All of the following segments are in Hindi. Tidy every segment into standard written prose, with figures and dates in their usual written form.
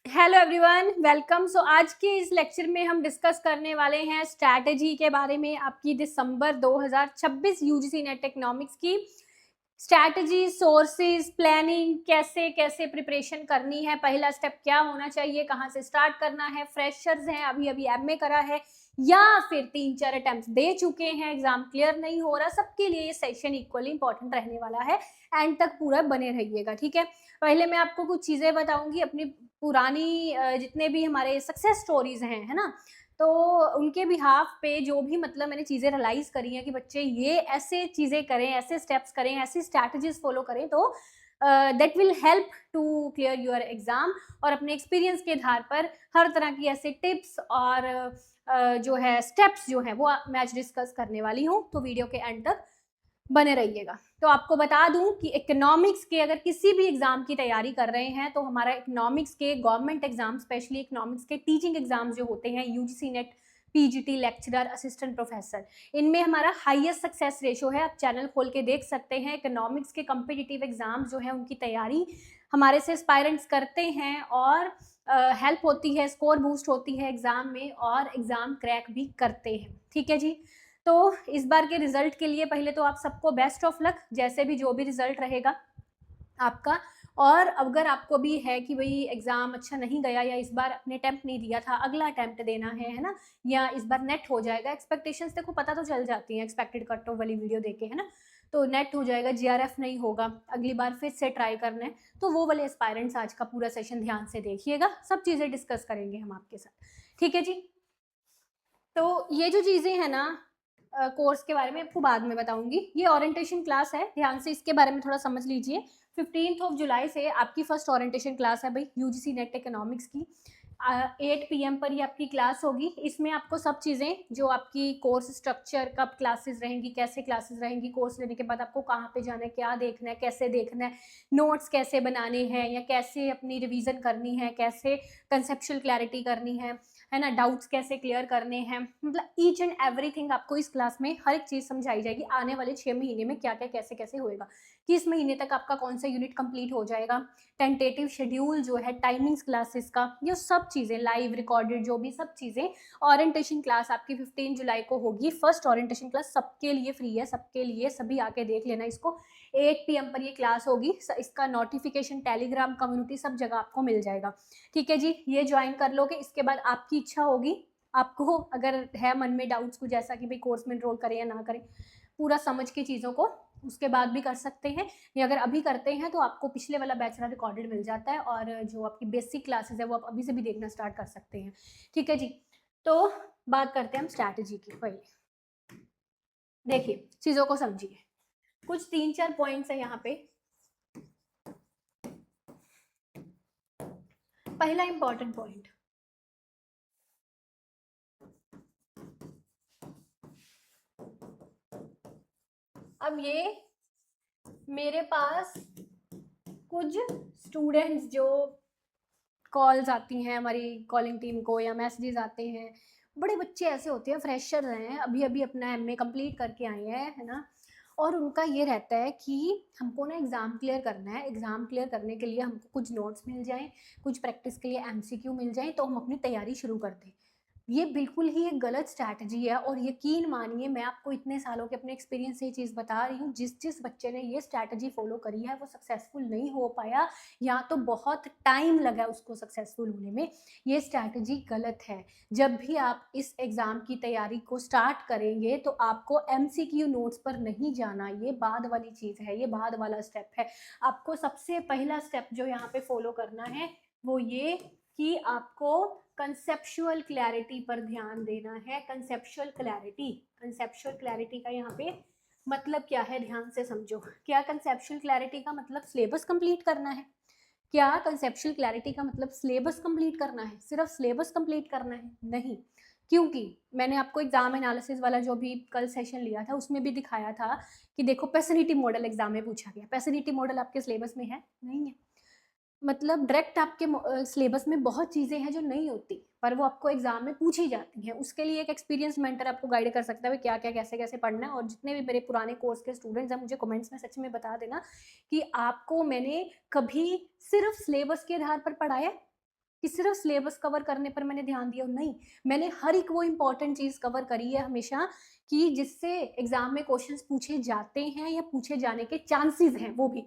Hello everyone, welcome. सो आज के इस लेक्चर में हम डिस्कस करने वाले हैं स्ट्रैटेजी के बारे में। आपकी दिसंबर 2026 यूजीसी नेट इकोनॉमिक्स की स्ट्रैटेजी, सोर्सेज, प्लानिंग, कैसे कैसे प्रिपरेशन करनी है, पहला स्टेप क्या होना चाहिए, कहाँ से स्टार्ट करना है, फ्रेशर्स हैं, अभी अभी एमए करा है या फिर 3-4 अटेम्प्ट दे चुके हैं, एग्जाम क्लियर नहीं हो रहा, सबके लिए ये सेशन इक्वली इंपॉर्टेंट रहने वाला है। एंड तक पूरा बने रहिएगा, ठीक है। पहले मैं आपको कुछ चीज़ें बताऊंगी अपनी पुरानी जितने भी हमारे सक्सेस स्टोरीज हैं, है ना, तो उनके बिहाफ पे जो भी मतलब मैंने चीज़ें रियलाइज करी हैं कि बच्चे ये ऐसे चीज़ें करें, ऐसे स्टेप्स करें, ऐसी स्ट्रैटेजीज फॉलो करें तो that will help to clear your exam. और अपने एक्सपीरियंस के आधार पर हर तरह की ऐसे टिप्स और जो है स्टेप्स जो है वो मैं आज डिस्कस करने वाली हूँ, तो वीडियो के एंड तक बने रहिएगा। तो आपको बता दूं कि इकोनॉमिक्स के अगर किसी भी एग्जाम की तैयारी कर रहे हैं तो हमारा इकोनॉमिक्स के गवर्नमेंट एग्जाम, स्पेशली इकोनॉमिक्स के टीचिंग एग्जाम जो होते हैं, UGC net, PGT, lecturer, assistant professor, इनमें हमारा हाईएस्ट सक्सेस रेशो है। आप चैनल खोल के देख सकते हैं। इकोनॉमिक्स के कम्पिटिटिव एग्जाम जो है उनकी तैयारी हमारे से एस्पायरेंट्स करते हैं और हेल्प होती है, स्कोर बूस्ट होती है एग्जाम में और एग्जाम क्रैक भी करते हैं, ठीक है जी। तो इस बार के रिजल्ट के लिए पहले तो आप सबको बेस्ट ऑफ लक, जैसे भी जो भी रिजल्ट रहेगा आपका। और अगर आपको भी है कि भाई एग्जाम अच्छा नहीं गया या इस बार अपने अटेम्प्ट नहीं दिया था, अगला अटेम्प्ट देना है ना, या इस बार नेट हो जाएगा, एक्सपेक्टेशंस देखो पता तो चल जाती हैं एक्सपेक्टेड कट ऑफ वाली वीडियो देखे, है ना, तो नेट हो जाएगा, जीआरएफ नहीं होगा, अगली बार फिर से ट्राई करना है, तो वो वाले एस्पायरेंट्स आज का पूरा सेशन ध्यान से देखिएगा, सब चीज़ें डिस्कस करेंगे हम आपके साथ, ठीक है जी। तो ये जो चीज़ें हैं ना, कोर्स के बारे में आपको बाद में बताऊंगी। ये ओरिएंटेशन क्लास है, ध्यान से इसके बारे में थोड़ा समझ लीजिए। 15 जुलाई से आपकी फर्स्ट ओरिएंटेशन क्लास है भाई, यूजीसी नेट इकोनॉमिक्स की। 8 PM पर ही आपकी क्लास होगी। इसमें आपको सब चीज़ें जो आपकी कोर्स स्ट्रक्चर, कब क्लासेस रहेंगी, कैसे क्लासेस रहेंगी, कोर्स लेने के बाद आपको कहाँ पे जाना है, क्या देखना है, कैसे देखना है, नोट्स कैसे बनाने हैं या कैसे अपनी रिवीजन करनी है, कैसे कंसेप्चुअल क्लैरिटी करनी है ना, डाउट्स कैसे क्लियर करने हैं, मतलब ईच एंड एवरीथिंग आपको इस क्लास में हर एक चीज़ समझाई जाएगी। आने वाले 6 महीने में क्या क्या कैसे कैसे होएगा, किस महीने तक आपका कौन सा यूनिट कंप्लीट हो जाएगा, टेंटेटिव शेड्यूल जो है, टाइमिंग्स क्लासेस का, ये सब चीज़ें लाइव रिकॉर्डेड, जो भी सब चीज़ें। ओरिएंटेशन क्लास आपकी 15 जुलाई को होगी। फर्स्ट ओरिएंटेशन क्लास सबके लिए फ्री है, सबके लिए, सभी आके देख लेना इसको। 8 PM पर ये क्लास होगी। इसका नोटिफिकेशन टेलीग्राम कम्युनिटी सब जगह आपको मिल जाएगा, ठीक है जी। ये ज्वाइन कर लोगे, इसके बाद आपकी इच्छा होगी, आपको अगर है मन में डाउट्स कुछ ऐसा कि भाई कोर्स में एनरोल करें या ना करें, पूरा समझ के चीज़ों को उसके बाद भी कर सकते हैं, या अगर अभी करते हैं तो आपको पिछले वाला बैच रिकॉर्डेड मिल जाता है, और जो आपकी बेसिक क्लासेस है वो आप अभी से भी देखना स्टार्ट कर सकते हैं, ठीक है जी। तो बात करते हैं हम स्ट्रैटेजी की। पहले देखिए, चीज़ों को समझिए, कुछ 3-4 पॉइंट्स है यहाँ पे। पहला इंपॉर्टेंट पॉइंट, अब ये मेरे पास कुछ स्टूडेंट्स जो कॉल्स आती हैं हमारी कॉलिंग टीम को या मैसेजेस आते हैं, बड़े बच्चे ऐसे होते हैं, फ्रेशर हैं, अभी अभी अपना एमए कंप्लीट करके आए हैं, है ना, और उनका ये रहता है कि हमको ना एग्ज़ाम क्लियर करना है, एग्ज़ाम क्लियर करने के लिए हमको कुछ नोट्स मिल जाएं, कुछ प्रैक्टिस के लिए एमसीक्यू मिल जाएं, तो हम अपनी तैयारी शुरू कर दें। ये बिल्कुल ही एक गलत स्ट्रैटेजी है, और यकीन मानिए मैं आपको इतने सालों के अपने एक्सपीरियंस से ये चीज़ बता रही हूँ, जिस जिस बच्चे ने ये स्ट्रैटेजी फॉलो करी है वो सक्सेसफुल नहीं हो पाया, या तो बहुत टाइम लगा उसको सक्सेसफुल होने में। ये स्ट्रैटेजी गलत है। जब भी आप इस एग्ज़ाम की तैयारी को स्टार्ट करेंगे तो आपको एमसीक्यू नोट्स पर नहीं जाना, ये बाद वाली चीज़ है, ये बाद वाला स्टेप है। आपको सबसे पहला स्टेप जो यहाँ पे फॉलो करना है वो ये कि आपको कंसेप्चुअल क्लैरिटी पर ध्यान देना है। कंसेप्चुअल क्लैरिटी, कंसेप्चुअल क्लैरिटी का यहाँ पे मतलब क्या है, ध्यान से समझो। क्या कंसेप्चुअल क्लैरिटी का मतलब सिलेबस कंप्लीट करना है? क्या कंसेप्चुअल क्लैरिटी का मतलब सिलेबस कंप्लीट करना है? सिर्फ सिलेबस कंप्लीट करना है? नहीं, क्योंकि मैंने आपको एग्जाम एनालिसिस वाला जो भी कल सेशन लिया था उसमें भी दिखाया था कि देखो पैसिनिटी मॉडल एग्जाम में पूछा गया। पैसिनिटी मॉडल आपके सिलेबस में है? नहीं है। मतलब डायरेक्ट आपके सिलेबस में बहुत चीज़ें हैं जो नहीं होती, पर वो आपको एग्जाम में पूछी जाती हैं। उसके लिए एक एक्सपीरियंस मेंटर आपको गाइड कर सकता है क्या क्या कैसे कैसे पढ़ना है। और जितने भी मेरे पुराने कोर्स के स्टूडेंट्स हैं, मुझे कमेंट्स में सच में बता देना कि आपको मैंने कभी सिर्फ सिलेबस के आधार पर पढ़ाया, कि सिर्फ सिलेबस कवर करने पर मैंने ध्यान दिया, नहीं, मैंने हर एक वो इंपॉर्टेंट चीज़ कवर करी है हमेशा कि जिससे एग्जाम में क्वेश्चंस पूछे जाते हैं या पूछे जाने के चांसेस हैं वो भी।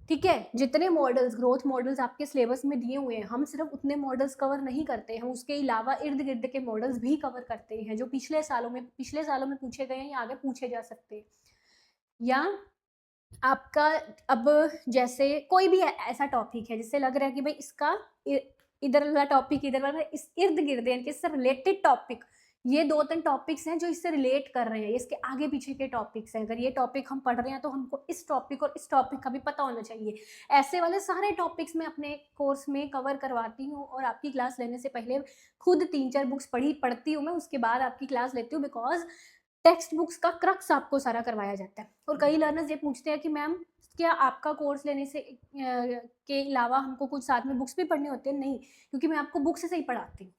ठीक है, जितने मॉडल्स, ग्रोथ मॉडल्स आपके सिलेबस में दिए हुए हैं, हम सिर्फ उतने मॉडल्स कवर नहीं करते, हम उसके अलावा इर्द गिर्द के मॉडल्स भी कवर करते हैं जो पिछले सालों में पूछे गए हैं या आगे पूछे जा सकते हैं। या आपका अब जैसे कोई भी ऐसा टॉपिक है जिससे लग रहा है कि भाई इसका इधर वाला टॉपिक, इधर वाला, इस इर्द गिर्द यानी कि इससे रिलेटेड टॉपिक, ये 2-3 टॉपिक्स हैं जो इससे रिलेट कर रहे हैं, इसके आगे पीछे के टॉपिक्स हैं, अगर ये टॉपिक हम पढ़ रहे हैं तो हमको इस टॉपिक और इस टॉपिक का भी पता होना चाहिए। ऐसे वाले सारे टॉपिक्स मैं अपने कोर्स में कवर करवाती हूँ और आपकी क्लास लेने से पहले खुद 3-4 बुक्स पढ़ती हूँ मैं, उसके बाद आपकी क्लास लेती हूँ, बिकॉज टेक्स्ट बुक्स का क्रक्स आपको सारा करवाया जाता है। और कई लर्नर्स ये पूछते हैं कि मैम क्या आपका कोर्स लेने से के अलावा हमको कुछ साथ में बुक्स भी पढ़ने होते हैं? नहीं, क्योंकि मैं आपको बुक्स से ही पढ़ाती हूँ।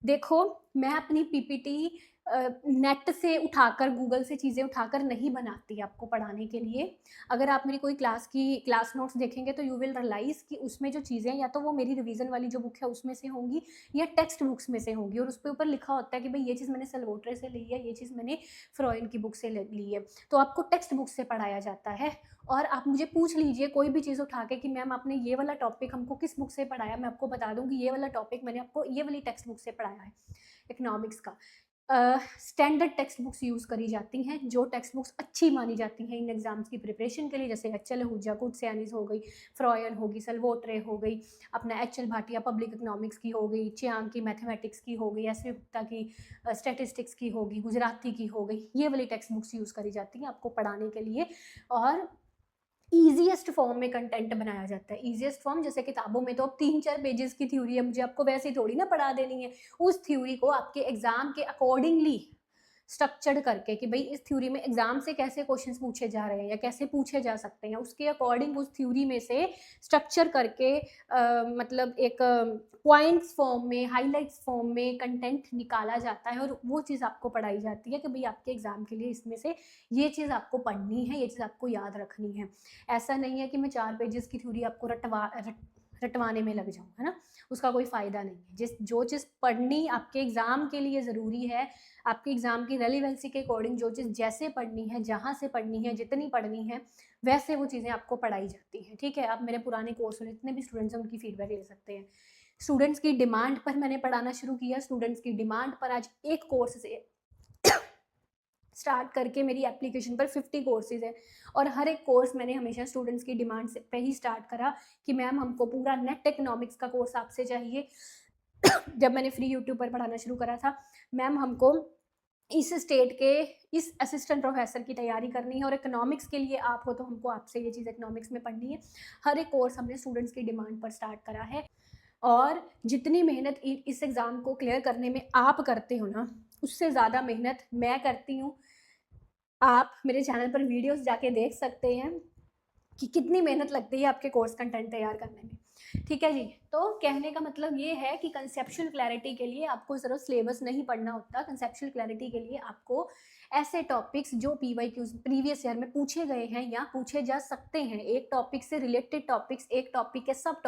देखो, मैं अपनी पीपीटी नेट से उठाकर, गूगल से चीज़ें उठाकर नहीं बनाती आपको पढ़ाने के लिए। अगर आप मेरी कोई क्लास नोट्स देखेंगे तो यू विल रियलाइज़ कि उसमें जो चीज़ें या तो वो मेरी रिवीजन वाली जो बुक है उसमें से होंगी या टेक्स्ट बुक्स में से होंगी, और उस पे ऊपर लिखा होता है कि भाई ये चीज़ मैंने सलवोट्रे से ली है, ये चीज़ मैंने फ्रॉइन की बुक से ली है। तो आपको टेक्स्ट बुक से पढ़ाया जाता है। और आप मुझे पूछ लीजिए कोई भी चीज़ उठा के कि मैम आपने ये वाला टॉपिक हमको किस बुक से पढ़ाया, मैं आपको बता दूँगी ये वाला टॉपिक मैंने आपको ये वाली टेक्स्ट बुक से पढ़ाया है, इकोनॉमिक्स का। स्टैंडर्ड टेक्स्ट बुक्स यूज़ करी जाती हैं, जो टेक्स्ट बुक्स अच्छी मानी जाती हैं इन एग्जाम्स की प्रिपरेशन के लिए, जैसे एच.एल. आहूजा, कुटसियानीज़ हो गई, फ्रॉयन होगी, सलवोट्रे हो गई, अपना एच.एल. भाटिया पब्लिक इकोनॉमिक्स की हो गई, चियांग की मैथमेटिक्स की हो गई, एस.वी. गुप्ता की स्टैटिस्टिक्स की होगी, गुजराती की हो गई, ये वाली टेक्स्ट बुक्स यूज़ करी जाती हैं आपको पढ़ाने के लिए। और ईजीएस्ट फॉर्म में कंटेंट बनाया जाता है। ईजीएस्ट फॉर्म, जैसे किताबों में तो अब 3-4 पेजेस की थ्योरी है, मुझे आपको वैसे ही थोड़ी ना पढ़ा देनी है। उस थ्योरी को आपके एग्जाम के अकॉर्डिंगली स्ट्रक्चर्ड करके कि भाई इस थ्योरी में एग्जाम से कैसे क्वेश्चंस पूछे जा रहे हैं या कैसे पूछे जा सकते हैं, उसके अकॉर्डिंग उस थ्योरी में से स्ट्रक्चर करके मतलब एक पॉइंट्स फॉर्म में, हाइलाइट्स फॉर्म में कंटेंट निकाला जाता है और वो चीज़ आपको पढ़ाई जाती है कि भाई आपके एग्जाम के लिए इसमें से ये चीज़ आपको पढ़नी है, ये चीज़ आपको याद रखनी है। ऐसा नहीं है कि मैं 4 पेजेस की थ्योरी आपको रटवाने में लग जाऊँ, है ना, उसका कोई फ़ायदा नहीं है। जो चीज़ पढ़नी आपके एग्ज़ाम के लिए ज़रूरी है, आपके एग्ज़ाम की रेलिवेंसी के अकॉर्डिंग जो चीज़ जैसे पढ़नी है, जहाँ से पढ़नी है, जितनी पढ़नी है, वैसे वो चीज़ें आपको पढ़ाई जाती हैं। ठीक है, आप मेरे पुराने कोर्स में जितने भी स्टूडेंट्स हैं उनकी फीडबैक ले सकते हैं। स्टूडेंट्स की डिमांड पर मैंने पढ़ाना शुरू किया, स्टूडेंट्स की डिमांड पर आज एक कोर्स से स्टार्ट करके मेरी एप्लीकेशन पर 50 कोर्सेज है और हर एक कोर्स मैंने हमेशा स्टूडेंट्स की डिमांड से पे ही स्टार्ट करा कि मैम हमको पूरा नेट इकोनॉमिक्स का कोर्स आपसे चाहिए। जब मैंने फ्री यूट्यूब पर पढ़ाना शुरू करा था, मैम हमको इस स्टेट के इस असिस्टेंट प्रोफेसर की तैयारी करनी है और इकोनॉमिक्स के लिए आप हो तो हमको आपसे ये चीज़ इकोनॉमिक्स में पढ़नी है। हर एक कोर्स हमने स्टूडेंट्स की डिमांड पर स्टार्ट करा है और जितनी मेहनत इस एग्ज़ाम को क्लियर करने में आप करते हो ना, उससे ज़्यादा मेहनत मैं करती हूँ। आप मेरे चैनल पर वीडियोस जाके देख सकते हैं कि कितनी मेहनत लगती है आपके कोर्स कंटेंट तैयार करने में। ठीक है जी, तो कहने का मतलब ये है कि कंसेप्चुअल क्लैरिटी के लिए आपको ज़रूर सिलेबस नहीं पढ़ना होता। कंसेप्चुअल क्लैरिटी के लिए आपको ऐसे टॉपिक्स जो पीवाईक्यूज प्रीवियस ईयर में पूछे गए हैं या पूछे जा सकते हैं, एक टॉपिक से रिलेटेड टॉपिक्स, एक टॉपिक के सब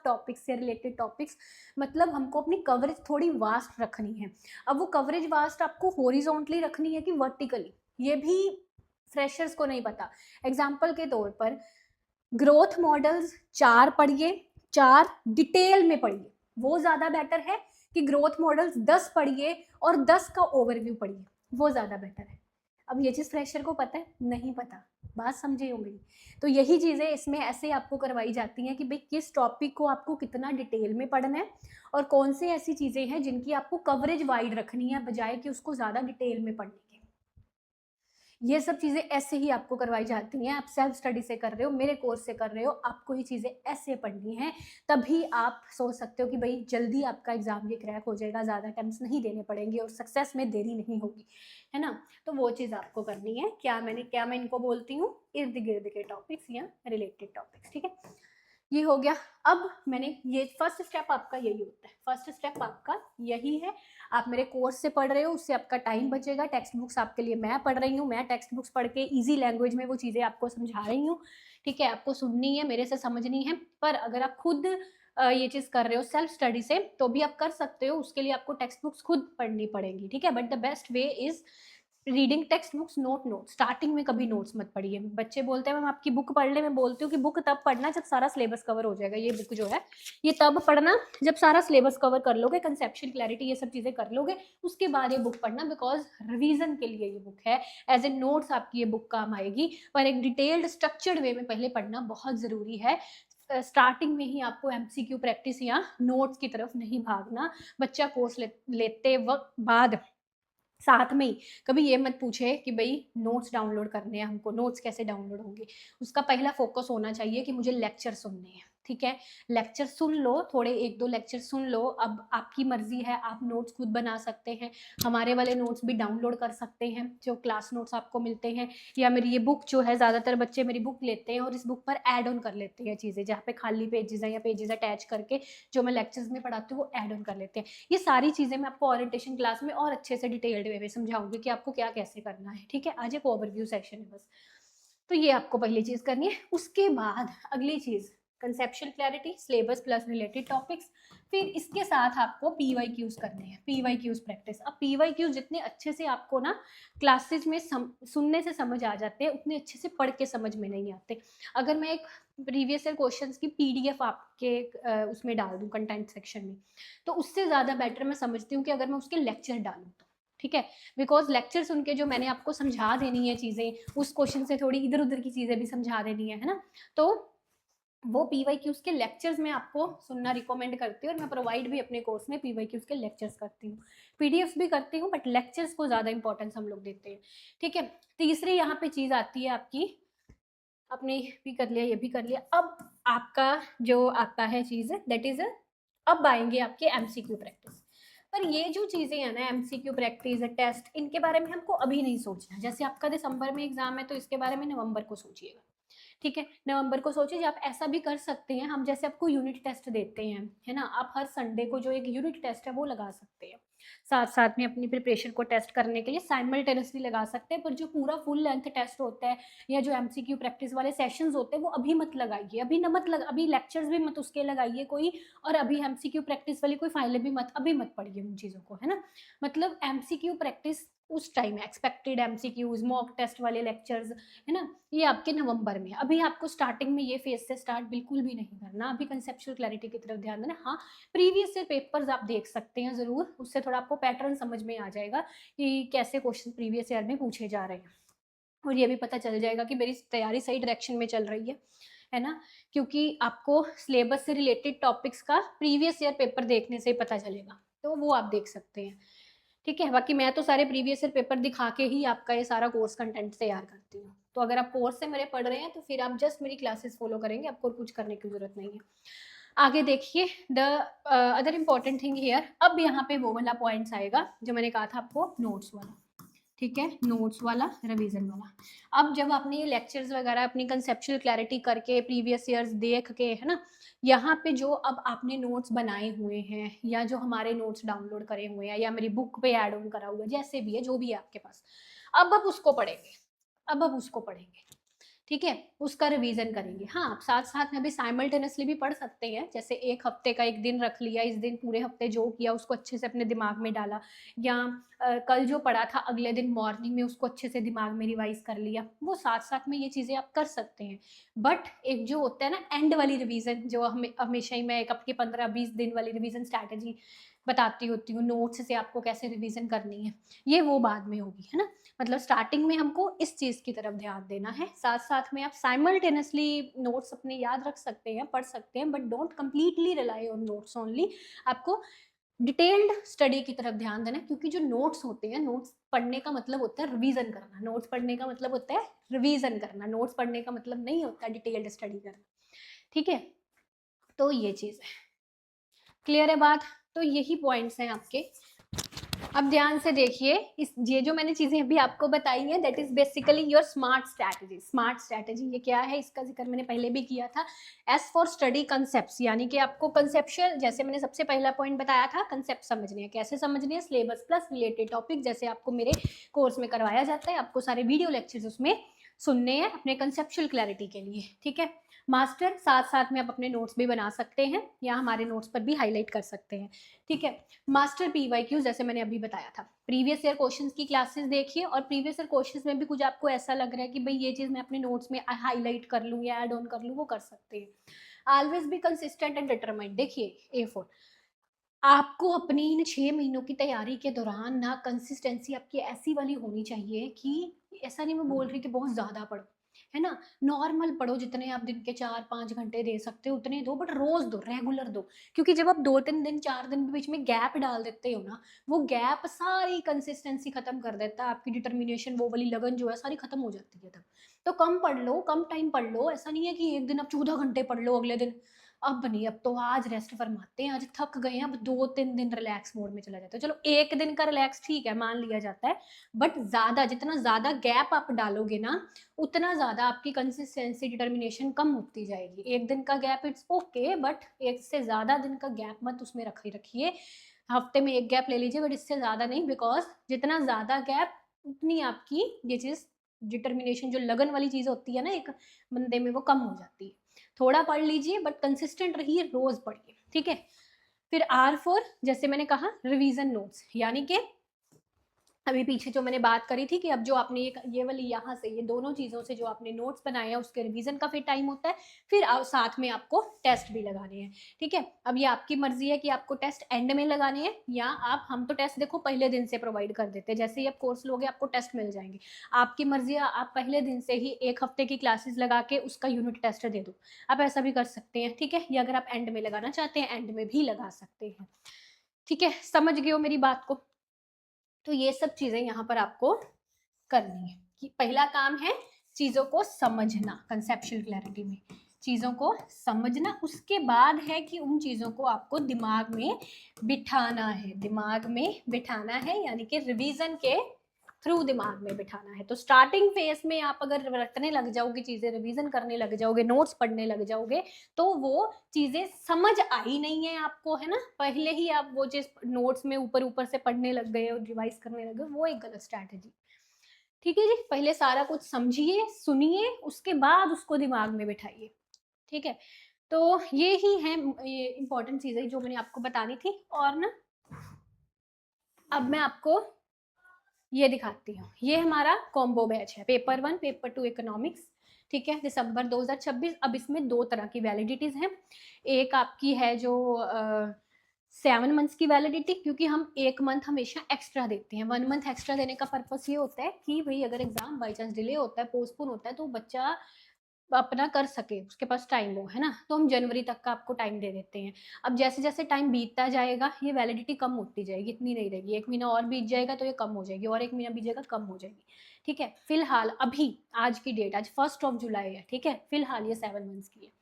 टॉपिक से रिलेटेड टॉपिक्स, मतलब हमको अपनी कवरेज थोड़ी वास्ट रखनी है। अब वो कवरेज वास्ट आपको हॉरिजॉन्टली रखनी है कि वर्टिकली, ये भी फ्रेशर्स को नहीं पता। एग्जाम्पल के तौर पर ग्रोथ मॉडल्स 4 पढ़िए, 4 डिटेल में पढ़िए, वो ज़्यादा बेटर है कि ग्रोथ मॉडल्स 10 पढ़िए और 10 का ओवरव्यू पढ़िए, वो ज़्यादा बेटर है। अब ये चीज़ फ्रेशर को पता है? नहीं पता, बात समझे हो मेरी। तो यही चीज़ें इसमें ऐसे आपको करवाई जाती हैं कि भाई किस टॉपिक को आपको कितना डिटेल में पढ़ना है और कौन से ऐसी चीज़ें हैं जिनकी आपको कवरेज वाइड रखनी है बजाय कि उसको ज़्यादा डिटेल में पढ़ने की। ये सब चीज़ें ऐसे ही आपको करवाई जाती हैं। आप सेल्फ स्टडी से कर रहे हो, मेरे कोर्स से कर रहे हो, आपको ये चीज़ें ऐसे पढ़नी हैं, तभी आप सोच सकते हो कि भाई जल्दी आपका एग्जाम ये क्रैक हो जाएगा, ज़्यादा अटेम्प्ट्स नहीं देने पड़ेंगे और सक्सेस में देरी नहीं होगी, है ना। तो वो चीज़ आपको करनी है। क्या मैं इनको बोलती हूँ, इर्द गिर्द के टॉपिक्स या रिलेटेड टॉपिक्स। ठीक है, ये हो गया। अब मैंने ये फर्स्ट स्टेप आपका यही होता है, फर्स्ट स्टेप आपका यही है। आप मेरे कोर्स से पढ़ रहे हो, उससे आपका टाइम बचेगा। टेक्स्ट बुक्स आपके लिए मैं पढ़ रही हूँ, मैं टेक्स्ट बुक्स पढ़ के इजी लैंग्वेज में वो चीज़ें आपको समझा रही हूँ। ठीक है, आपको सुननी है, मेरे से समझनी है। पर अगर आप खुद ये चीज़ कर रहे हो सेल्फ स्टडी से तो भी आप कर सकते हो, उसके लिए आपको टेक्स्ट बुक्स खुद पढ़नी पड़ेंगी, ठीक है। But the best way is reading text books, note starting में कभी नोट्स मत पढ़िए। बच्चे बोलते हैं मैम आपकी बुक पढ़ ले, मैं बोलती हूँ कि बुक तब पढ़ना जब सारा सिलेबस कवर हो जाएगा। ये बुक जो है ये तब पढ़ना जब सारा सिलेबस कवर कर लोगे, कंसेप्शन क्लैरिटी ये सब चीज़ें कर लोगे, उसके बाद ये बुक पढ़ना, बिकॉज रिवीजन के लिए ये बुक है। एज ए नोट्स आपकी ये बुक काम आएगी, पर एक डिटेल्ड स्ट्रक्चर्ड वे में पहले पढ़ना बहुत ज़रूरी है। स्टार्टिंग में ही आपको एमसीक्यू प्रैक्टिस या नोट्स की तरफ नहीं भागना। बच्चा कोर्स लेते वक्त बाद साथ में ही कभी ये मत पूछे कि भाई नोट्स डाउनलोड करने हैं हमको, नोट्स कैसे डाउनलोड होंगे। उसका पहला फोकस होना चाहिए कि मुझे लेक्चर सुनने हैं, ठीक है। लेक्चर सुन लो, थोड़े 1-2 लेक्चर सुन लो। अब आपकी मर्जी है, आप नोट्स खुद बना सकते हैं, हमारे वाले नोट्स भी डाउनलोड कर सकते हैं जो क्लास नोट्स आपको मिलते हैं, या मेरी ये बुक जो है, ज़्यादातर बच्चे मेरी बुक लेते हैं और इस बुक पर ऐड ऑन कर लेते हैं चीज़ें, जहाँ पे खाली पेजेस हैं या पेजेस अटैच करके जो मैं लेक्चर्स में पढ़ाती हूँ वो ऐड ऑन कर लेते हैं। ये सारी चीज़ें मैं आपको ओरिएंटेशन क्लास में और अच्छे से डिटेल्ड वे में समझाऊंगी कि आपको क्या कैसे करना है, ठीक है। आज एक ओवरव्यू सेशन है बस। तो ये आपको पहली चीज़ करनी है। उसके बाद अगली चीज़ conceptual clarity, syllabus plus related topics. फिर इसके साथ आपको पीवाईक्यूज करने हैं, पीवाईक्यूज प्रैक्टिस। अब पीवाईक्यूज जितने अच्छे से आपको ना क्लासेस में सुनने से समझ आ जाते हैं, उतने अच्छे से पढ़ के समझ में नहीं आते। अगर मैं एक प्रीवियस ईयर क्वेश्चंस की पीडीएफ आपके उसमें डाल दूँ कंटेंट सेक्शन में, तो उससे ज़्यादा बेटर मैं समझती हूँ कि अगर मैं उसके लेक्चर डालूँ तो, ठीक है। बिकॉज लेक्चर सुन के जो मैंने आपको समझा देनी है चीज़ें, उस क्वेश्चन से थोड़ी इधर उधर की चीज़ें भी समझा देनी है ना, तो वो पीवाईक्यूज के लेक्चर्स में आपको सुनना रिकमेंड करती हूँ, और मैं प्रोवाइड भी अपने कोर्स में पीवाईक्यूज के लेक्चर्स करती हूँ, पीडीएफ्स भी करती हूँ, बट लेक्चर्स को ज़्यादा इंपॉर्टेंस हम लोग देते हैं, ठीक है। तीसरी यहाँ पे चीज़ आती है आपकी, आपने भी कर लिया, ये भी कर लिया। अब आपका जो आता है चीज़ दैट इज, अब आएंगे आपके एमसीक्यू प्रैक्टिस। पर ये जो चीज़ें हैं ना, एमसीक्यू प्रैक्टिस, टेस्ट, इनके बारे में हमको अभी नहीं सोचना। जैसे आपका दिसंबर में एग्जाम है तो इसके बारे में नवंबर को सोचिएगा, ठीक है। नवंबर को सोचिए। आप ऐसा भी कर सकते हैं, हम जैसे आपको यूनिट टेस्ट देते हैं, है ना, आप हर संडे को जो एक यूनिट टेस्ट है वो लगा सकते हैं, साथ साथ में अपनी प्रिपरेशन को टेस्ट करने के लिए साइमल्टेनियसली लगा सकते हैं। पर जो पूरा फुल लेंथ टेस्ट होता है या जो एमसीक्यू प्रैक्टिस वाले सेशंस होते हैं वो अभी मत लगाइए, अभी न मत अभी लेक्चर्स भी मत उसके लगाइए कोई, और अभी एमसीक्यू प्रैक्टिस वाली कोई फाइलें भी मत अभी मत पढ़िए उन चीज़ों को, है ना। मतलब एमसीक्यू प्रैक्टिस उस time, expected MCQs, mock test वाले लेक्चर्स, है ना, ये आपके नवंबर में। अभी आपको स्टार्टिंग में ये फेज से स्टार्ट बिल्कुल भी नहीं करना, अभी कंसेप्चुअल क्लैरिटी की तरफ ध्यान देना। हाँ, प्रीवियस ईयर पेपर्स आप देख सकते हैं ज़रूर, उससे थोड़ा आपको पैटर्न समझ में आ जाएगा कि कैसे क्वेश्चन प्रीवियस ईयर में पूछे जा रहे हैं, और ये भी पता चल जाएगा कि मेरी तैयारी सही डायरेक्शन में चल रही है ना, क्योंकि आपको सिलेबस से रिलेटेड टॉपिक्स का प्रीवियस ईयर पेपर देखने से ही पता चलेगा, तो वो आप देख सकते हैं, ठीक है। बाकी मैं तो सारे प्रीवियस ईयर पेपर दिखा के ही आपका ये सारा कोर्स कंटेंट तैयार करती हूँ। तो अगर आप कोर्स से मेरे पढ़ रहे हैं तो फिर आप जस्ट मेरी क्लासेस फॉलो करेंगे, आपको कुछ करने की जरूरत नहीं है। आगे देखिए, the other important thing here, अब यहाँ पे वो वाला पॉइंट्स आएगा जो मैंने कहा था आपको, नोट्स वाला, ठीक है, नोट्स वाला, रिवीजन वाला। अब जब आपने ये लेक्चर्स वगैरह अपनी कंसेप्चुअल क्लैरिटी करके प्रीवियस ईयर्स देख के, है ना, यहाँ पे जो अब आपने नोट्स बनाए हुए हैं या जो हमारे नोट्स डाउनलोड करे हुए हैं या मेरी बुक पे ऐड ऑन करा हुआ है, जैसे भी है, जो भी है आपके पास, अब आप उसको पढ़ेंगे, अब आप उसको पढ़ेंगे, ठीक है, उसका रिवीजन करेंगे। हाँ, आप साथ साथ में भी साइमल्टेनियसली भी पढ़ सकते हैं, जैसे एक हफ्ते का एक दिन रख लिया, इस दिन पूरे हफ्ते जो किया उसको अच्छे से अपने दिमाग में डाला, या कल जो पढ़ा था अगले दिन मॉर्निंग में उसको अच्छे से दिमाग में रिवाइज कर लिया, वो साथ साथ में ये चीज़ें आप कर सकते हैं। बट एक जो होता है ना एंड वाली रिवीजन, जो हमेशा ही मैं एक आपकी 15-20 दिन वाली रिवीजन स्ट्रैटेजी बताती होती हूँ, नोट्स से आपको कैसे रिवीजन करनी है, ये वो बाद में होगी, है ना। मतलब स्टार्टिंग में हमको इस चीज़ की तरफ ध्यान देना है, साथ साथ में आप साइमल्टेनियसली नोट्स अपने याद रख सकते हैं, पढ़ सकते हैं, but don't completely rely on notes only. आपको डिटेल्ड स्टडी की तरफ ध्यान देना, क्योंकि जो नोट्स होते हैं, नोट्स पढ़ने का मतलब होता है रिवीजन करना, नोट्स पढ़ने का मतलब होता है रिवीजन करना, नोट्स पढ़ने का मतलब नहीं होता डिटेल्ड स्टडी करना, ठीक है। तो ये चीज़ है, क्लियर है बात। तो यही पॉइंट्स हैं आपके। अब ध्यान से देखिए, इस ये जो मैंने चीजें अभी आपको बताई हैं, that is basically your smart strategy. Smart strategy ये क्या है, इसका जिक्र मैंने पहले भी किया था। एस फॉर स्टडी कंसेप्ट्स, यानी कि आपको कंसेप्चुअल, जैसे मैंने सबसे पहला पॉइंट बताया था, कंसेप्ट समझने हैं, कैसे समझने हैं, सिलेबस प्लस रिलेटेड टॉपिक, जैसे आपको मेरे कोर्स में करवाया जाता है, आपको सारे वीडियो लेक्चर्स उसमें सुनने हैं अपने कंसेप्चुअल क्लैरिटी के लिए, ठीक है। मास्टर साथ साथ में आप अपने नोट्स भी बना सकते हैं या हमारे नोट्स पर भी हाईलाइट कर सकते हैं, ठीक है। मास्टर पीवाईक्यू जैसे मैंने अभी बताया था, प्रीवियस ईयर क्वेश्चंस की क्लासेस देखिए और प्रीवियस ईयर क्वेश्चंस में भी कुछ आपको ऐसा लग रहा है कि भाई ये चीज़ मैं अपने नोट्स में हाईलाइट कर लूँ या ऐड ऑन कर लूँ, वो कर सकते हैं। Always be consistent and determined. देखिए A4, आपको अपनी इन 6 महीनों की तैयारी के दौरान ना कंसिस्टेंसी आपकी ऐसी वाली होनी चाहिए कि ऐसा नहीं मैं बोल रही कि बहुत ज़्यादा पढ़ो, है ना? नॉर्मल पढ़ो, जितने आप दिन के 4-5 घंटे दे सकते हो उतने दो, बट रोज़ दो, रेगुलर दो। क्योंकि जब आप 2-3 दिन, 4 दिन के बीच में गैप डाल देते हो ना, वो गैप सारी कंसिस्टेंसी खत्म कर देता है, आपकी डिटर्मिनेशन, वो वाली लगन जो है सारी खत्म हो जाती है तब। तो कम पढ़ लो, कम टाइम पढ़ लो, ऐसा नहीं है कि एक दिन आप 14 घंटे पढ़ लो, अगले दिन अब नहीं, अब तो आज रेस्ट फरमाते हैं, आज थक गए हैं, अब 2-3 दिन रिलैक्स मोड में चला जाता है। चलो 1 दिन का रिलैक्स ठीक है, मान लिया जाता है, बट ज़्यादा, जितना ज़्यादा गैप आप डालोगे ना, उतना ज़्यादा आपकी कंसिस्टेंसी, डिटर्मिनेशन कम होती जाएगी। 1 दिन का गैप इट्स ओके, बट 1 से ज़्यादा दिन का गैप मत उसमें रखिए। हफ्ते में 1 गैप ले लीजिए, बट इससे ज़्यादा नहीं, बिकॉज़ जितना ज़्यादा गैप उतनी आपकी ये चीज़, डिटर्मिनेशन, जो लगन वाली चीज़ होती है ना एक बंदे में, वो कम हो जाती है। थोड़ा पढ़ लीजिए बट कंसिस्टेंट रहिए, रोज पढ़िए, ठीक है। फिर R4, जैसे मैंने कहा, रिवीजन नोट्स, यानी कि अभी पीछे जो मैंने बात करी थी कि अब जो आपने ये वाली यहाँ से, ये दोनों चीज़ों से जो आपने नोट्स बनाए हैं उसके रिवीजन का फिर टाइम होता है, फिर साथ में आपको टेस्ट भी लगाने हैं, ठीक है। अब ये आपकी मर्जी है कि आपको टेस्ट एंड में लगाने हैं या आप, हम तो टेस्ट देखो पहले दिन से प्रोवाइड कर देते हैं, जैसे ही आप कोर्स लोगे आपको टेस्ट मिल जाएंगे, आपकी मर्जी है, आप पहले दिन से ही 1 हफ्ते की क्लासेस लगा के उसका यूनिट टेस्ट दे दो, आप ऐसा भी कर सकते हैं, ठीक है। या अगर आप एंड में लगाना चाहते हैं एंड में भी लगा सकते हैं, ठीक है। समझ गए हो मेरी बात को? तो ये सब चीजें यहाँ पर आपको करनी है कि पहला काम है चीजों को समझना, कंसेप्चुअल क्लैरिटी में चीजों को समझना, उसके बाद है कि उन चीजों को आपको दिमाग में बिठाना है, दिमाग में बिठाना है, यानी कि रिवीजन के थ्रू दिमाग में बिठाना है। तो स्टार्टिंग फेज में आप अगर रटने लग जाओगे चीजें, रिवीजन करने लग जाओगे, नोट्स पढ़ने लग जाओगे, तो वो चीजें समझ आई नहीं है आपको, है ना, पहले ही आप वो चीज नोट्स में ऊपर ऊपर से पढ़ने लग गए और रिवाइज करने लग गए, वो एक गलत स्ट्रैटेजी, ठीक है जी। पहले सारा कुछ समझिए, सुनिए, उसके बाद उसको दिमाग में बिठाइए, ठीक है। तो ये ही है इंपॉर्टेंट चीजें जो मैंने आपको बतानी थी। और ना अब मैं आपको ये दिखाती हूँ, ये हमारा कॉम्बो बैच है, पेपर 1 पेपर 2 इकोनॉमिक्स, ठीक है, दिसंबर 2026। अब इसमें 2 तरह की वैलिडिटीज हैं, एक आपकी है जो 7 मंथ्स की वैलिडिटी, क्योंकि हम 1 मंथ हमेशा एक्स्ट्रा देते हैं। 1 मंथ एक्स्ट्रा देने का पर्पस ये होता है कि भाई अगर एग्जाम बाई चांस डिले होता है, पोस्टपोन होता है, तो बच्चा अपना कर सके, उसके पास टाइम हो, है ना, तो हम जनवरी तक का आपको टाइम दे देते हैं। अब जैसे जैसे टाइम बीतता जाएगा ये वैलिडिटी कम होती जाएगी, इतनी नहीं रहेगी, 1 महीना और बीत जाएगा तो ये कम हो जाएगी, और 1 महीना बीत जाएगा कम हो जाएगी, ठीक है। फिलहाल अभी आज की डेट, आज 1 जुलाई है, ठीक है, फिलहाल ये 7 मंथ्स की है।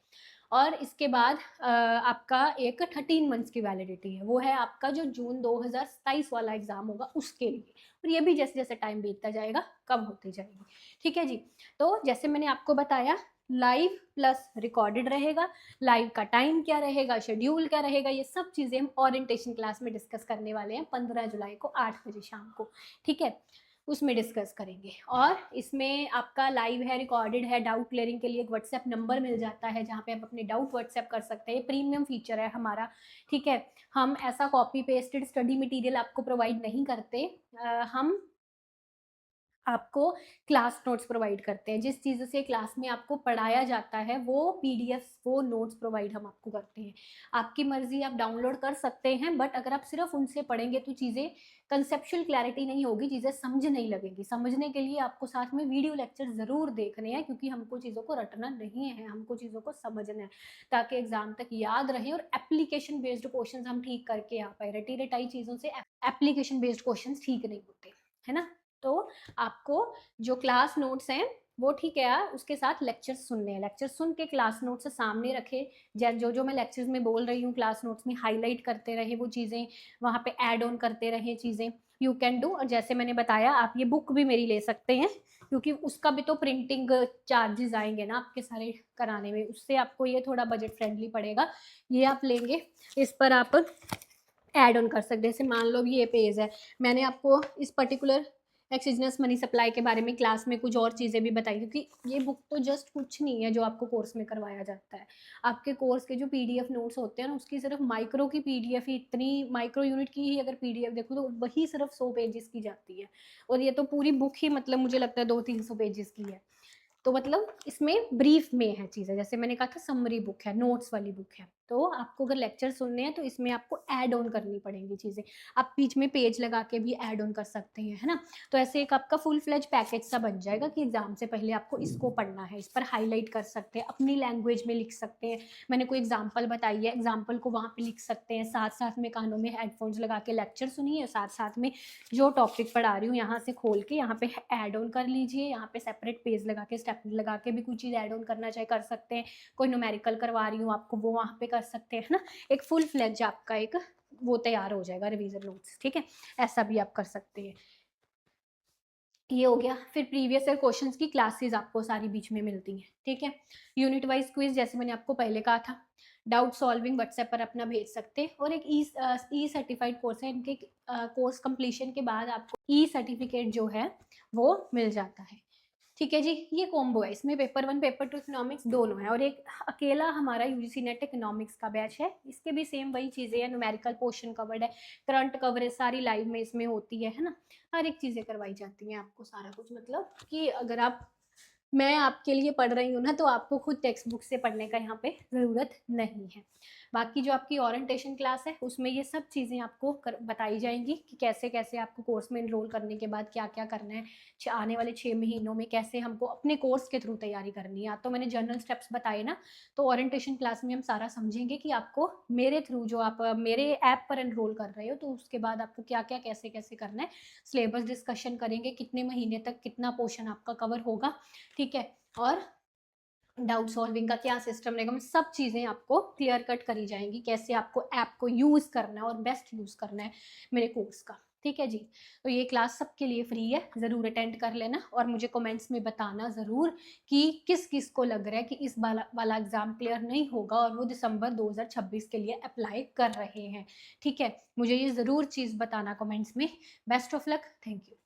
और इसके बाद आपका एक 13 मंथ्स की वैलिडिटी है, वो है आपका जो जून 2027 वाला एग्जाम होगा उसके लिए, और ये भी जैसे जैसे टाइम बीतता जाएगा कम होती जाएगी, ठीक है जी। तो जैसे मैंने आपको बताया, लाइव प्लस रिकॉर्डेड रहेगा, लाइव का टाइम क्या रहेगा, शेड्यूल क्या रहेगा, ये सब चीज़ें हम ओरिएंटेशन क्लास में डिस्कस करने वाले हैं 15 जुलाई को 8 बजे शाम को, ठीक है, उसमें डिस्कस करेंगे। और इसमें आपका लाइव है, रिकॉर्डेड है, डाउट क्लियरिंग के लिए एक व्हाट्सएप नंबर मिल जाता है जहाँ पे आप अपने डाउट व्हाट्सएप कर सकते हैं, प्रीमियम फीचर है हमारा, ठीक है। हम ऐसा कॉपी पेस्टेड स्टडी मटेरियल आपको प्रोवाइड नहीं करते, हम आपको क्लास नोट्स प्रोवाइड करते हैं, जिस चीज़ से क्लास में आपको पढ़ाया जाता है वो पीडीएफ, वो नोट्स प्रोवाइड हम आपको करते हैं। आपकी मर्जी, आप डाउनलोड कर सकते हैं, बट अगर आप सिर्फ उनसे पढ़ेंगे तो चीज़ें कंसेप्चुअल क्लैरिटी नहीं होगी, चीज़ें समझ नहीं लगेंगी। समझने के लिए आपको साथ में वीडियो लेक्चर ज़रूर देखने हैं, क्योंकि हमको चीज़ों को रटना नहीं है, हमको चीज़ों को समझना है, ताकि एग्जाम तक याद रहे और एप्लीकेशन बेस्ड क्वेश्चन हम ठीक करके आ पाए। रटी रटाई चीज़ों से एप्लीकेशन बेस्ड क्वेश्चन ठीक नहीं होते, है ना। तो आपको जो क्लास नोट्स हैं वो ठीक है यार, उसके साथ लेक्चर सुनने हैं, लेक्चर सुन के क्लास नोट्स सामने रखे, जो जो मैं लेक्चर्स में बोल रही हूँ क्लास नोट्स में हाईलाइट करते रहे वो चीज़ें, वहाँ पे ऐड ऑन करते रहे चीज़ें, यू कैन डू। और जैसे मैंने बताया, आप ये बुक भी मेरी ले सकते हैं, क्योंकि उसका भी तो प्रिंटिंग चार्जेस आएंगे ना आपके सारे कराने में, उससे आपको ये थोड़ा बजट फ्रेंडली पड़ेगा। ये आप लेंगे, इस पर आप ऐड ऑन कर सकते हैं। जैसे मान लो ये पेज है, मैंने आपको इस पर्टिकुलर एक्सोजेनस मनी सप्लाई के बारे में क्लास में कुछ और चीज़ें भी बताई, क्योंकि ये बुक तो जस्ट कुछ नहीं है जो आपको कोर्स में करवाया जाता है। आपके कोर्स के जो पीडीएफ नोट्स होते हैं ना, उसकी सिर्फ माइक्रो की पीडीएफ ही, इतनी माइक्रो यूनिट की ही अगर पीडीएफ देखो तो वही सिर्फ 100 पेजेस की जाती है, और ये तो पूरी बुक ही मतलब मुझे लगता है 200-300 पेजेस की है। तो मतलब इसमें ब्रीफ में है चीज़ें, जैसे मैंने कहा था समरी बुक है, नोट्स वाली बुक है। तो आपको अगर लेक्चर सुनने हैं तो इसमें आपको ऐड ऑन करनी पड़ेंगी चीज़ें। आप बीच में पेज लगा के भी ऐड ऑन कर सकते हैं, है ना? तो ऐसे एक आपका फुल फ्लेज पैकेज सा बन जाएगा कि एग्जाम से पहले आपको इसको पढ़ना है, इस पर हाईलाइट कर सकते हैं, अपनी लैंग्वेज में लिख सकते हैं। मैंने कोई एग्जाम्पल बताई है, एग्जाम्पल को वहाँ पे लिख सकते हैं, साथ साथ में कानों में हेडफोन्स लगा के लेक्चर सुनिए, साथ साथ में जो टॉपिक पढ़ा रही हूँ यहाँ से खोल के यहाँ पे ऐड ऑन कर लीजिए, यहाँ पे सेपरेट पेज लगा के स्टेप लगा के भी कोई चीज़ ऐड ऑन करना चाहे कर सकते हैं। कोई न्यूमेरिकल करवा रही हूँ आपको, वो वहाँ पे कर सकते हैं, है ना? एक फुल फ्लेज आपका एक वो तैयार हो जाएगा, रिवीजन नोट्स, ठीक है? ऐसा भी आप कर सकते हैं। ये हो गया। फिर प्रीवियस ईयर क्वेश्चंस की क्लासेस आपको सारी बीच में मिलती हैं, ठीक है? यूनिट वाइज क्विज जैसे मैंने आपको पहले कहा था, डाउट सॉल्विंग व्हाट्सएप पर अपना भेज सकते हैं, और एक ई सर्टिफाइड कोर्स है, इनके कोर्स कंप्लीशन के बाद आपको ई सर्टिफिकेट जो है वो मिल जाता है, ठीक है जी? ये कॉम्बो है, इसमें पेपर 1 पेपर 2 इकोनॉमिक्स दोनों है, और एक अकेला हमारा यूजीसी नेट इकोनॉमिक्स का बैच है, इसके भी सेम वही चीज़ें हैं, न्यूमेरिकल पोर्शन कवर्ड है, करंट कवरेज सारी लाइव में इसमें होती है ना? हर एक चीज़ें करवाई जाती हैं आपको, सारा कुछ, मतलब कि अगर आप, मैं आपके लिए पढ़ रही हूँ ना, तो आपको खुद टेक्स्ट बुक से पढ़ने का यहाँ पे ज़रूरत नहीं है। बाकी जो आपकी ओरिएंटेशन क्लास है उसमें ये सब चीज़ें आपको बताई जाएंगी कि कैसे कैसे आपको कोर्स में इनरोल करने के बाद क्या क्या करना है, आने वाले 6 महीनों में कैसे हमको अपने कोर्स के थ्रू तैयारी करनी है। तो मैंने जनरल स्टेप्स बताए ना, तो ओरिएंटेशन क्लास में हम सारा समझेंगे कि आपको मेरे थ्रू, जो आप मेरे ऐप पर एनरोल कर रहे हो, तो उसके बाद आपको क्या क्या कैसे कैसे करना है, सिलेबस डिस्कशन करेंगे, कितने महीने तक कितना पोर्शन आपका कवर होगा, ठीक है? और डाउट सॉल्विंग का क्या सिस्टम रहेगा, सब चीज़ें आपको क्लियर कट करी जाएंगी, कैसे आपको ऐप को यूज़ करना है और बेस्ट यूज़ करना है मेरे कोर्स का, ठीक है जी? तो ये क्लास सबके लिए फ्री है, ज़रूर अटेंड कर लेना, और मुझे कमेंट्स में बताना ज़रूर कि किस किस को लग रहा है कि इस वाला एग्ज़ाम क्लियर नहीं होगा और वो दिसंबर 2026 के लिए अप्लाई कर रहे हैं, ठीक है? मुझे ये ज़रूर चीज़ बताना कमेंट्स में। Best of luck, thank you.